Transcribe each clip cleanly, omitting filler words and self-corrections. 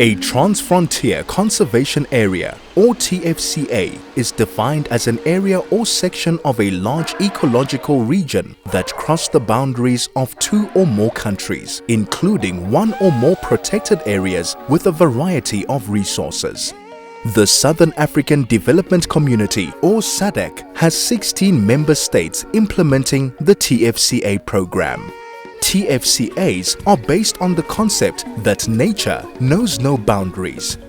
A Transfrontier Conservation Area, or TFCA, is defined as an area or section of a large ecological region that cross the boundaries of two or more countries, including one or more protected areas with a variety of resources. The Southern African Development Community, or SADC, has 16 member states implementing the TFCA program. TFCAs are based on the concept that nature knows no boundaries.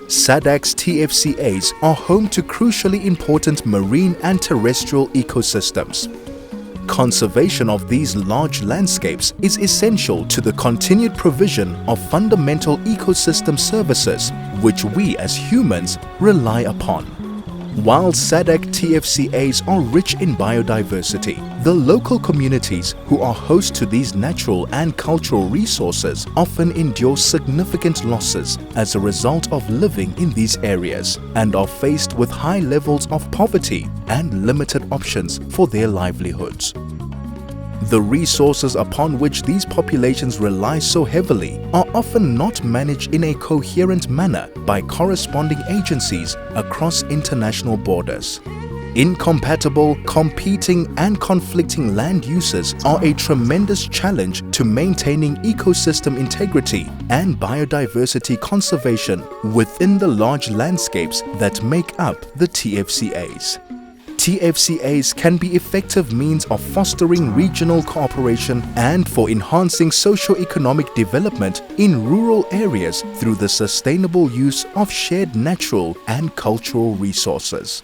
SADC's TFCAs are home to crucially important marine and terrestrial ecosystems. Conservation of these large landscapes is essential to the continued provision of fundamental ecosystem services which we as humans rely upon. While SADC TFCAs are rich in biodiversity, the local communities who are host to these natural and cultural resources often endure significant losses as a result of living in these areas and are faced with high levels of poverty and limited options for their livelihoods. The resources upon which these populations rely so heavily are often not managed in a coherent manner by corresponding agencies across international borders. Incompatible, competing and conflicting land uses are a tremendous challenge to maintaining ecosystem integrity and biodiversity conservation within the large landscapes that make up the TFCAs. TFCAs can be effective means of fostering regional cooperation and for enhancing socio-economic development in rural areas through the sustainable use of shared natural and cultural resources.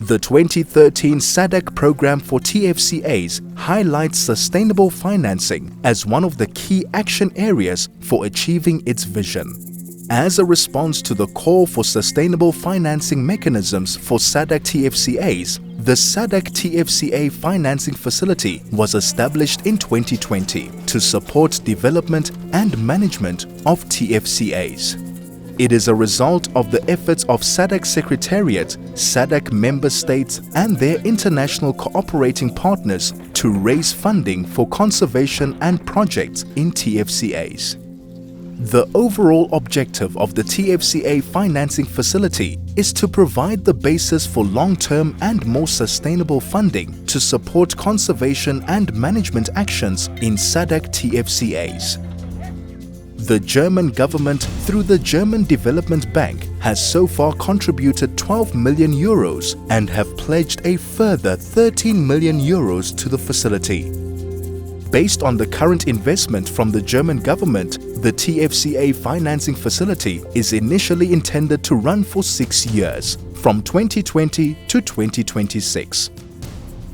The 2013 SADC program for TFCAs highlights sustainable financing as one of the key action areas for achieving its vision. As a response to the call for sustainable financing mechanisms for SADC TFCAs, the SADC TFCA Financing Facility was established in 2020 to support development and management of TFCAs. It is a result of the efforts of SADC Secretariat, SADC member states and their international cooperating partners to raise funding for conservation and projects in TFCAs. The overall objective of the TFCA Financing Facility is to provide the basis for long-term and more sustainable funding to support conservation and management actions in SADC TFCAs. The German government, through the German Development Bank, has so far contributed 12 million euros and have pledged a further 13 million euros to the facility. Based on the current investment from the German government, the TFCA Financing Facility is initially intended to run for 6 years, from 2020 to 2026.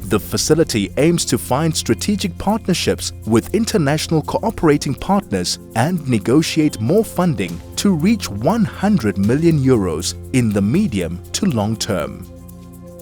The facility aims to find strategic partnerships with international cooperating partners and negotiate more funding to reach 100 million euros in the medium to long term.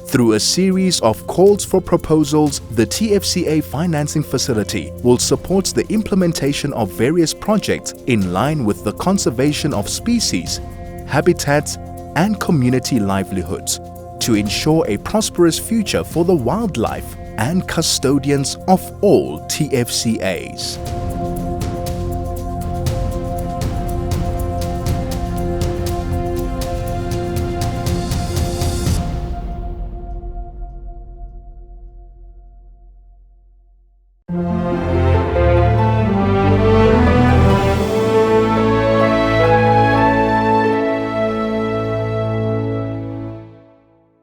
Through a series of calls for proposals, the TFCA Financing Facility will support the implementation of various projects in line with the conservation of species, habitats, and community livelihoods to ensure a prosperous future for the wildlife and custodians of all TFCAs.